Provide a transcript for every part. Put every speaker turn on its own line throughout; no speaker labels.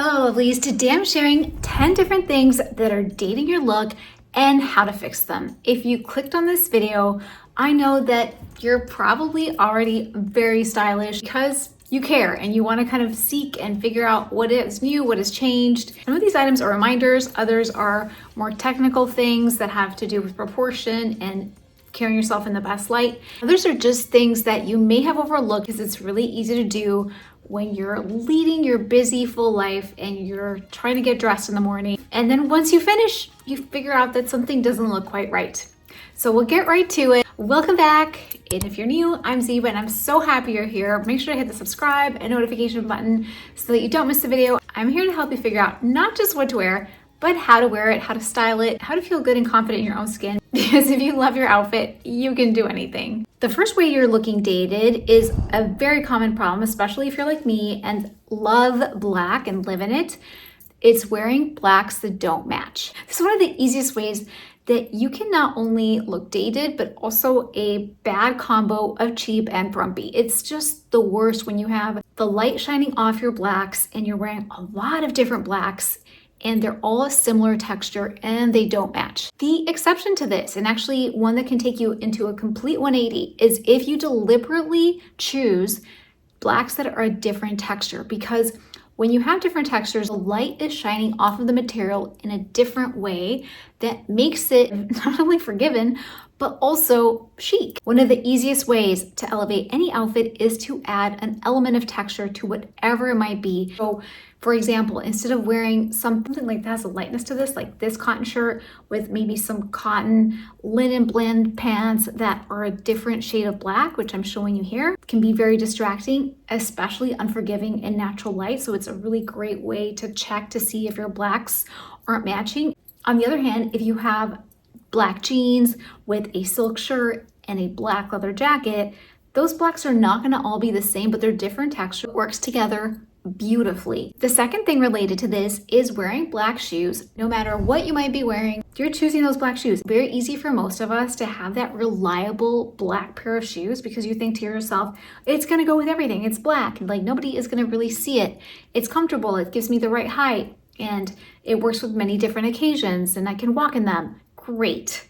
Hello lovelies, today I'm sharing 10 different things that are dating your look and how to fix them. If you clicked on this video, I know that you're probably already very stylish because you care and you want to kind of seek and figure out what is new, what has changed. Some of these items are reminders, others are more technical things that have to do with proportion and carrying yourself in the best light. Others are just things that you may have overlooked because it's really easy to do when you're leading your busy full life and you're trying to get dressed in the morning. And then once you finish, you figure out that something doesn't look quite right. So we'll get right to it. Welcome back. And if you're new, I'm Ziba and I'm so happy you're here. Make sure to hit the subscribe and notification button so that you don't miss a video. I'm here to help you figure out not just what to wear, but how to wear it, how to style it, how to feel good and confident in your own skin. Because if you love your outfit, you can do anything. The first way you're looking dated is a very common problem, especially if you're like me and love black and live in it. It's wearing blacks that don't match. This is one of the easiest ways that you can not only look dated, but also a bad combo of cheap and frumpy. It's just the worst when you have the light shining off your blacks and you're wearing a lot of different blacks and they're all a similar texture and they don't match. The exception to this, and actually one that can take you into a complete 180, is if you deliberately choose blacks that are a different texture, because when you have different textures, the light is shining off of the material in a different way that makes it not only forgiving, but also chic. One of the easiest ways to elevate any outfit is to add an element of texture to whatever it might be. So for example, instead of wearing something like that has a lightness to this, like this cotton shirt with maybe some cotton linen blend pants that are a different shade of black, which I'm showing you here, can be very distracting, especially unforgiving in natural light. So it's a really great way to check to see if your blacks aren't matching. On the other hand, if you have black jeans with a silk shirt and a black leather jacket, those blacks are not going to all be the same, but they're different texture. It works together beautifully. The second thing related to this is wearing black shoes. No matter what you might be wearing, you're choosing those black shoes. Very easy for most of us to have that reliable black pair of shoes because you think to yourself, it's going to go with everything. It's black. Like nobody is going to really see it. It's comfortable. It gives me the right height and it works with many different occasions and I can walk in them. Great.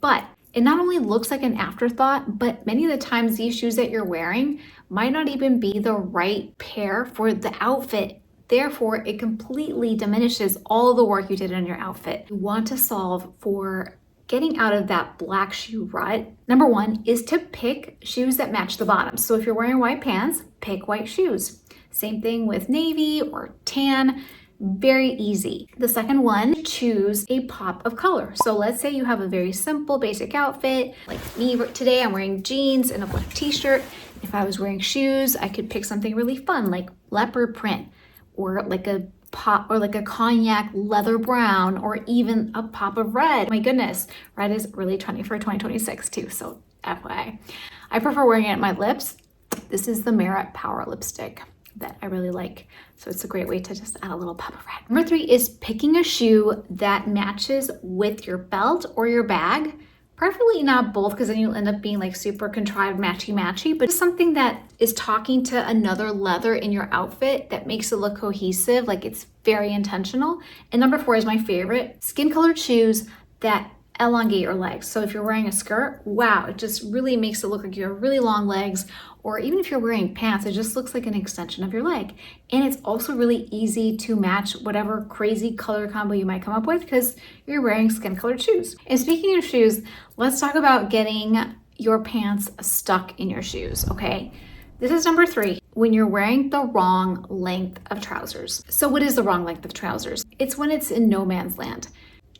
But it not only looks like an afterthought, but many of the times these shoes that you're wearing might not even be the right pair for the outfit. Therefore, it completely diminishes all the work you did on your outfit. You want to solve for getting out of that black shoe rut. Number one is to pick shoes that match the bottom. So if you're wearing white pants, pick white shoes. Same thing with navy or tan. Very easy. The second one, choose a pop of color. So let's say you have a very simple basic outfit. Like me today, I'm wearing jeans and a black t-shirt. If I was wearing shoes, I could pick something really fun like leopard print or like a pop or like a cognac leather brown or even a pop of red. My goodness, red is really trendy for 2026 too. So FYI, I prefer wearing it at my lips. This is the Merit Power Lipstick that I really like. So it's a great way to just add a little pop of red. Number three is picking a shoe that matches with your belt or your bag. Preferably not both because then you'll end up being like super contrived matchy-matchy, but something that is talking to another leather in your outfit that makes it look cohesive, like it's very intentional. And number four is my favorite, skin-colored shoes that elongate your legs. So if you're wearing a skirt, wow, it just really makes it look like you have really long legs. Or even if you're wearing pants, it just looks like an extension of your leg. And it's also really easy to match whatever crazy color combo you might come up with because you're wearing skin colored shoes. And speaking of shoes, let's talk about getting your pants stuck in your shoes, okay? This is number three, when you're wearing the wrong length of trousers. So what is the wrong length of trousers? It's when it's in no man's land.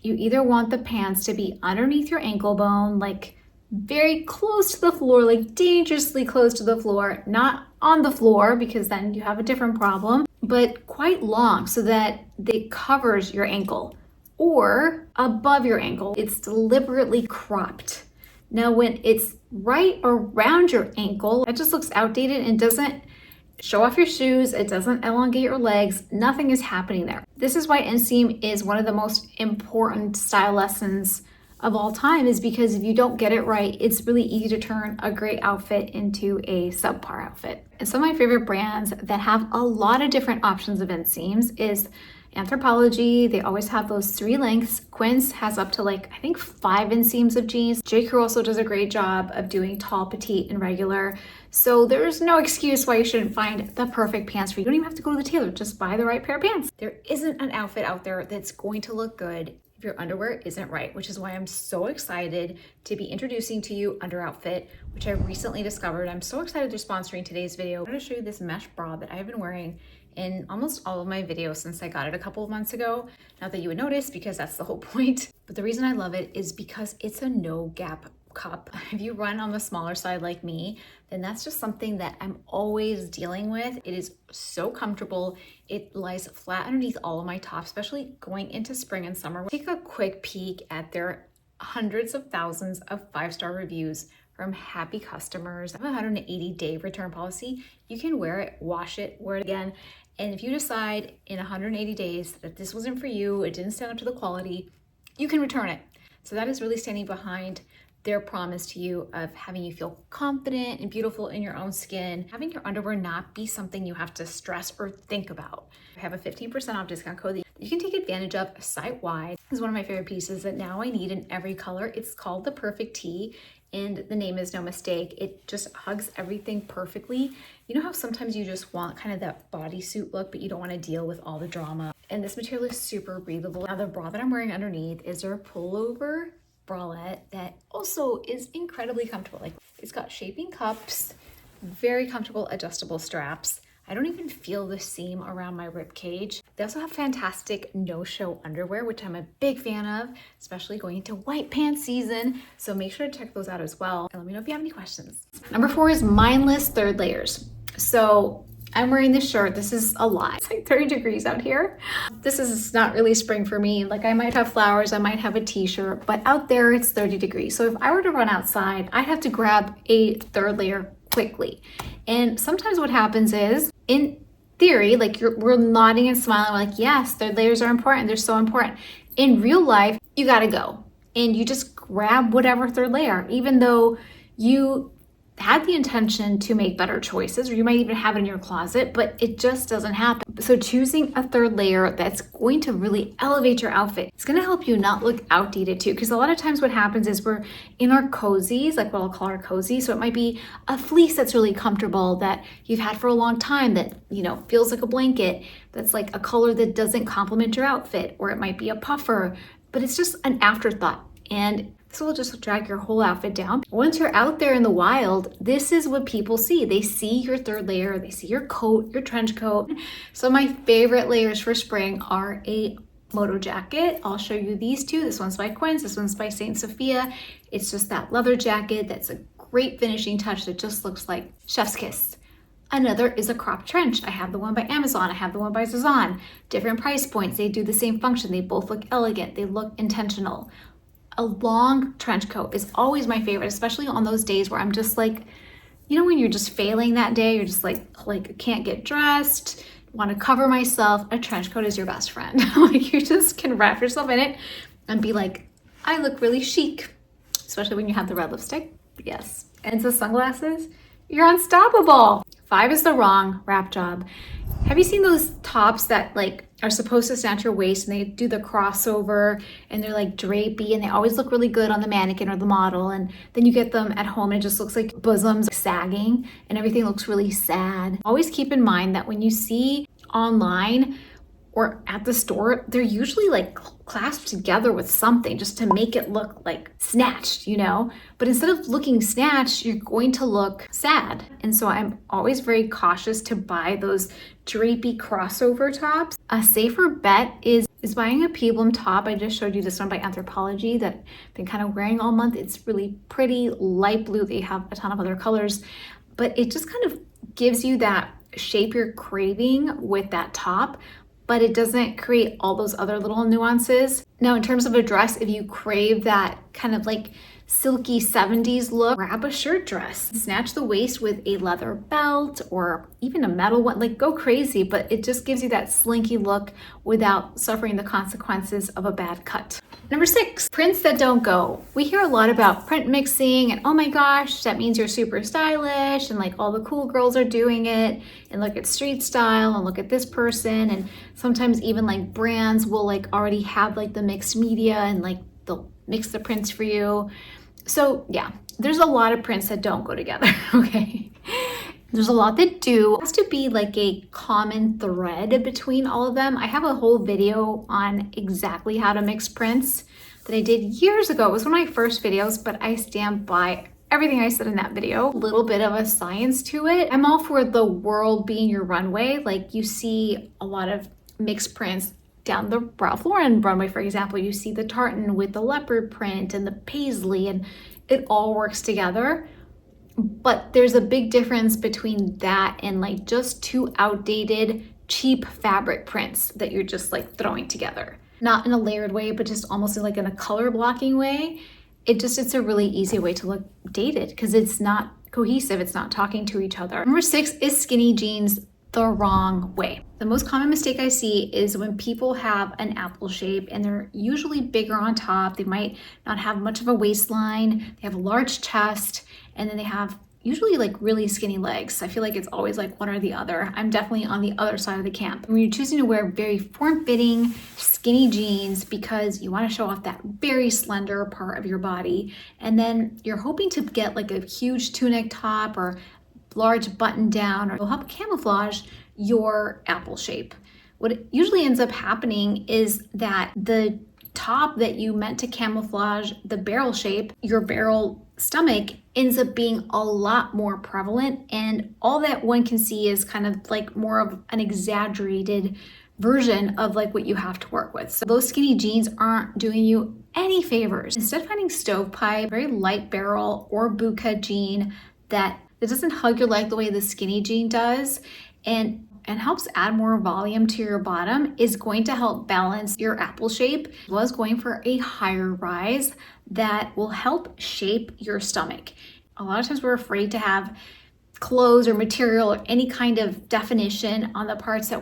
You either want the pants to be underneath your ankle bone, like very close to the floor, like dangerously close to the floor, not on the floor because then you have a different problem, but quite long so that it covers your ankle or above your ankle. It's deliberately cropped. Now, when it's right around your ankle, it just looks outdated and doesn't show off your shoes. It doesn't elongate your legs. Nothing is happening there. This is why inseam is one of the most important style lessons of all time is because if you don't get it right, it's really easy to turn a great outfit into a subpar outfit. And some of my favorite brands that have a lot of different options of inseams is ANTHROPOLOGIE. They always have those 3 lengths. Quince has up to like, I think 5 inseams of jeans. J.CREW also does a great job of doing tall, petite, and regular. So there's no excuse why you shouldn't find the perfect pants for you. You don't even have to go to the tailor, just buy the right pair of pants. There isn't an outfit out there that's going to look good if your underwear isn't right, which is why I'm so excited to be introducing to you Under Outfit, which I recently discovered. I'm so excited they're sponsoring today's video. I'm gonna show you this mesh bra that I've been wearing in almost all of my videos since I got it a couple of months ago. Not that you would notice because that's the whole point, but the reason I love it is because it's a no gap cup. If you run on the smaller side like me, then that's just something that I'm always dealing with. It is so comfortable. It lies flat underneath all of my tops, especially going into spring and summer. Take a quick peek at their hundreds of thousands of 5-star reviews from happy customers. I have a 180-day return policy. You can wear it, wash it, wear it again. And if you decide in 180 days that this wasn't for you, it didn't stand up to the quality, you can return it. So that is really standing behind their promise to you of having you feel confident and beautiful in your own skin, having your underwear not be something you have to stress or think about. I have a 15% off discount code that you can take advantage of site-wide. This is one of my favorite pieces that now I need in every color. It's called the Perfect Tee, and the name is no mistake. It just hugs everything perfectly. You know how sometimes you just want kind of that bodysuit look, but you don't want to deal with all the drama. And this material is super breathable. Now the bra that I'm wearing underneath is their pullover bralette that also is incredibly comfortable. Like, it's got shaping cups, very comfortable adjustable straps. I don't even feel the seam around my rib cage. They also have fantastic no-show underwear, which I'm a big fan of, especially going into white pants season. So make sure to check those out as well. And let me know if you have any questions. Number 4 is Mindless third layers. So I'm wearing this shirt. This is a lot. It's like 30 degrees out here. This is not really spring for me. Like, I might have flowers, I might have a t-shirt, but out there it's 30 degrees. So if I were to run outside, I'd have to grab a third layer quickly. And sometimes what happens is, in theory, like we're nodding and smiling, we're like, yes, third layers are important. They're so important. In real life, you gotta go and you just grab whatever third layer, even though you had the intention to make better choices, or you might even have it in your closet, but it just doesn't happen. So choosing a third layer that's going to really elevate your outfit, it's gonna help you not look outdated too, because a lot of times what happens is we're in our cozies, like what I'll call our cozy. So it might be a fleece that's really comfortable that you've had for a long time that, you know, feels like a blanket, that's like a color that doesn't complement your outfit, or it might be a puffer, but it's just an afterthought. And this will just drag your whole outfit down. Once you're out there in the wild, this is what people see. They see your third layer, they see your coat, your trench coat. So my favorite layers for spring are a moto jacket. I'll show you these two. This one's by Quince, this one's by Saint Sophia. It's just that leather jacket that's a great finishing touch that just looks like chef's kiss. Another is a crop trench. I have the one by Amazon, I have the one by Zazan. Different price points, they do the same function. They both look elegant, they look intentional. A long trench coat is always my favorite, especially on those days where I'm just like, you know, when you're just failing that day, you're just like can't get dressed, want to cover myself. A trench coat is your best friend. Like, you just can wrap yourself in it and be like, I look really chic, especially when you have the red lipstick. Yes. And the sunglasses, you're unstoppable. 5 is the wrong wrap job. Have you seen those tops that like are supposed to snatch your waist and they do the crossover and they're like drapey and they always look really good on the mannequin or the model, and then you get them at home and it just looks like bosoms sagging and everything looks really sad? Always keep in mind that when you see online or at the store, they're usually like clasped together with something just to make it look like snatched, you know? But instead of looking snatched, you're going to look sad. And so I'm always very cautious to buy those drapey crossover tops. A safer bet is buying a peplum top. I just showed you this one by ANTHROPOLOGIE that I've been kind of wearing all month. It's really pretty, light blue. They have a ton of other colors, but it just kind of gives you that shape you're craving with that top, but it doesn't create all those other little nuances. Now, in terms of a dress, if you crave that kind of like silky 70s look, grab a shirt dress, snatch the waist with a leather belt or even a metal one, like go crazy, but it just gives you that slinky look without suffering the consequences of a bad cut. Number 6, prints that don't go. We hear a lot about print mixing and oh my gosh, that means you're super stylish and like all the cool girls are doing it and look at street style and look at this person, and sometimes even like brands will like already have like the mixed media and like they'll mix the prints for you. So yeah, there's a lot of prints that don't go together, okay? There's a lot that do. It has to be like a common thread between all of them. I have a whole video on exactly how to mix prints that I did years ago. It was one of my first videos, but I stand by everything I said in that video. A little bit of a science to it. I'm all for the world being your runway. Like you see a lot of mixed prints down the Ralph Lauren runway, for example. You see the tartan with the leopard print and the paisley, and it all works together. But there's a big difference between that and like just two outdated, cheap fabric prints that you're just like throwing together. Not in a layered way, but just almost like in a color blocking way. It's a really easy way to look dated because it's not cohesive. It's not talking to each other. Number 6 is skinny jeans the wrong way. The most common mistake I see is when people have an apple shape and they're usually bigger on top. They might not have much of a waistline. They have a large chest, and then they have usually like really skinny legs. I feel like it's always like one or the other. I'm definitely on the other side of the camp. When you're choosing to wear very form-fitting, skinny jeans because you want to show off that very slender part of your body, and then you're hoping to get like a huge tunic top or large button down, or it'll help camouflage your apple shape. What usually ends up happening is that the top that you meant to camouflage the barrel shape, your barrel stomach, ends up being a lot more prevalent, and all that one can see is kind of like more of an exaggerated version of like what you have to work with. So those skinny jeans aren't doing you any favors. Instead, finding stovepipe, very light barrel or bootcut jean that doesn't hug your leg the way the skinny jean does and helps add more volume to your bottom is going to help balance your apple shape, as well as going for a higher rise that will help shape your stomach. A lot of times we're afraid to have clothes or material or any kind of definition on the parts that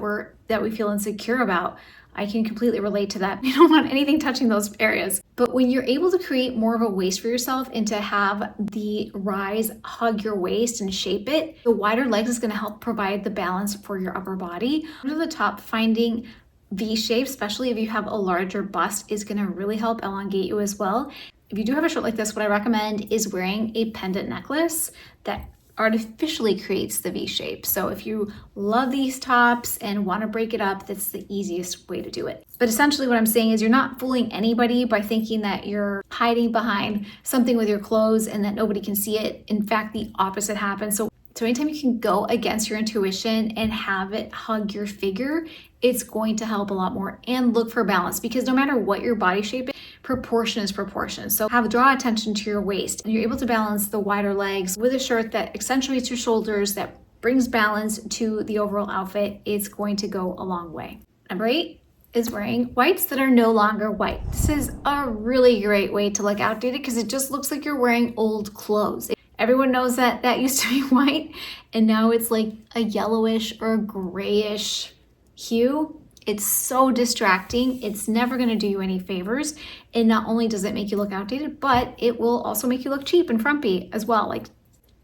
we feel insecure about. I can completely relate to that. You don't want anything touching those areas. But when you're able to create more of a waist for yourself and to have the rise hug your waist and shape it, the wider legs is going to help provide the balance for your upper body. Under the top, finding V shape, especially if you have a larger bust, is going to really help elongate you as well. If you do have a shirt like this, what I recommend is wearing a pendant necklace that artificially creates the V shape. So if you love these tops and want to break it up, that's the easiest way to do it. But essentially what I'm saying is you're not fooling anybody by thinking that you're hiding behind something with your clothes and that nobody can see it. In fact, the opposite happens. So anytime you can go against your intuition and have it hug your figure, it's going to help a lot more. And look for balance, because no matter what your body shape is, proportion is proportion. So draw attention to your waist, and you're able to balance the wider legs with a shirt that accentuates your shoulders, that brings balance to the overall outfit. It's going to go a long way. Number 8 is wearing whites that are no longer white. This is a really great way to look outdated because it just looks like you're wearing old clothes. Everyone knows that that used to be white and now it's like a yellowish or a grayish hue. It's so distracting. It's never going to do you any favors. And not only does it make you look outdated, but it will also make you look cheap and frumpy as well. Like,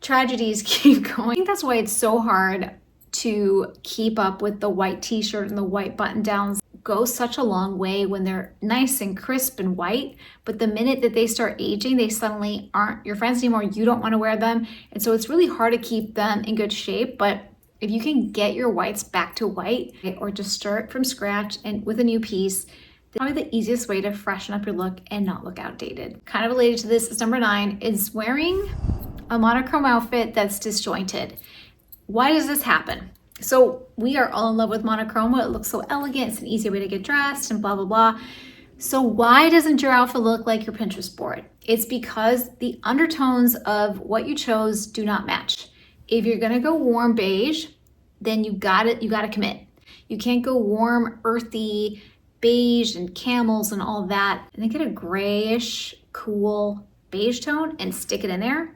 tragedies keep going. I think that's why it's so hard to keep up with the white t-shirt and the white button downs. Go such a long way when they're nice and crisp and white, but the minute that they start aging, they suddenly aren't your friends anymore. You don't want to wear them, and so it's really hard to keep them in good shape. But if you can get your whites back to white, or just start from scratch and with a new piece, that's probably the easiest way to freshen up your look and not look outdated. Kind of related to this is number 9, is wearing a monochrome outfit that's disjointed. Why does this happen? So we are all in love with monochrome. It looks so elegant. It's an easy way to get dressed and blah, blah, blah. So why doesn't your outfit look like your Pinterest board? It's because the undertones of what you chose do not match. If you're gonna go warm beige, then you gotta commit. You can't go warm, earthy, beige and camels and all that, and then get a grayish, cool beige tone and stick it in there,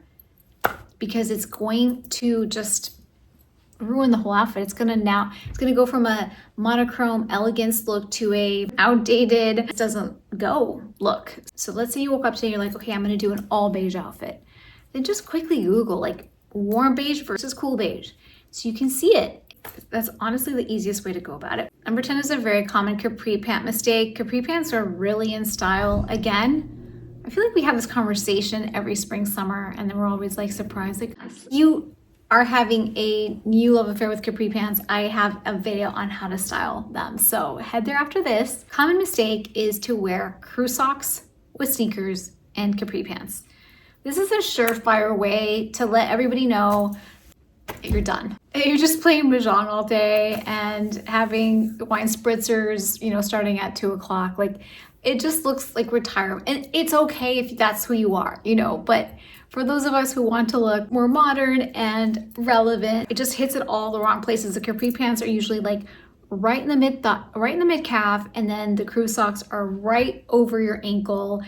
because it's going to just ruin the whole outfit. It's gonna go from a monochrome elegance look to a outdated, it doesn't go look. So let's say you woke up today, you're like, okay, I'm gonna do an all beige outfit. Then just quickly Google like warm beige versus cool beige, so you can see it. That's honestly the easiest way to go about it. Number 10 is a very common capri pant mistake. Capri pants are really in style again. I feel like we have this conversation every spring, summer, and then we're always like surprised. Like, you are having a new love affair with capri pants, I have a video on how to style them. So head there after this. Common mistake is to wear crew socks with sneakers and capri pants. This is a surefire way to let everybody know you're done. You're just playing mahjong all day and having wine spritzers, you know, starting at 2 o'clock. Like, it just looks like retirement. And it's okay if that's who you are, you know, but for those of us who want to look more modern and relevant, it just hits at all the wrong places. The capri pants are usually like right in the mid calf, and then the crew socks are right over your ankle,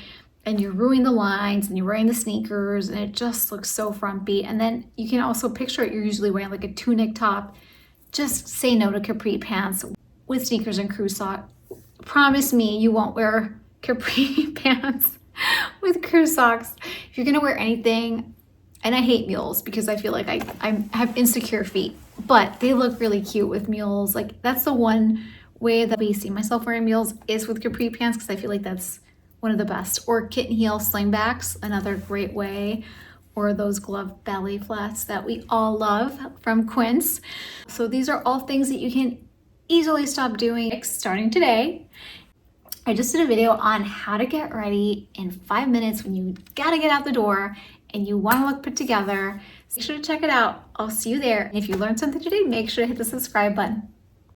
and you're ruining the lines, and you're wearing the sneakers, and it just looks so frumpy. And then you can also picture it, you're usually wearing like a tunic top. Just say no to capri pants with sneakers and crew socks. Promise me you won't wear capri pants with crew socks. If you're gonna wear anything, and I hate mules because I feel like I have insecure feet, but they look really cute with mules. Like, that's the one way that we see myself wearing mules is with capri pants, because I feel like that's one of the best. Or kitten heel slingbacks, another great way. Or those glove ballet flats that we all love from Quince. So these are all things that you can easily stop doing starting today. I just did a video on how to get ready in 5 minutes when you gotta get out the door and you wanna look put together. Make sure to check it out. I'll see you there. And if you learned something today, make sure to hit the subscribe button.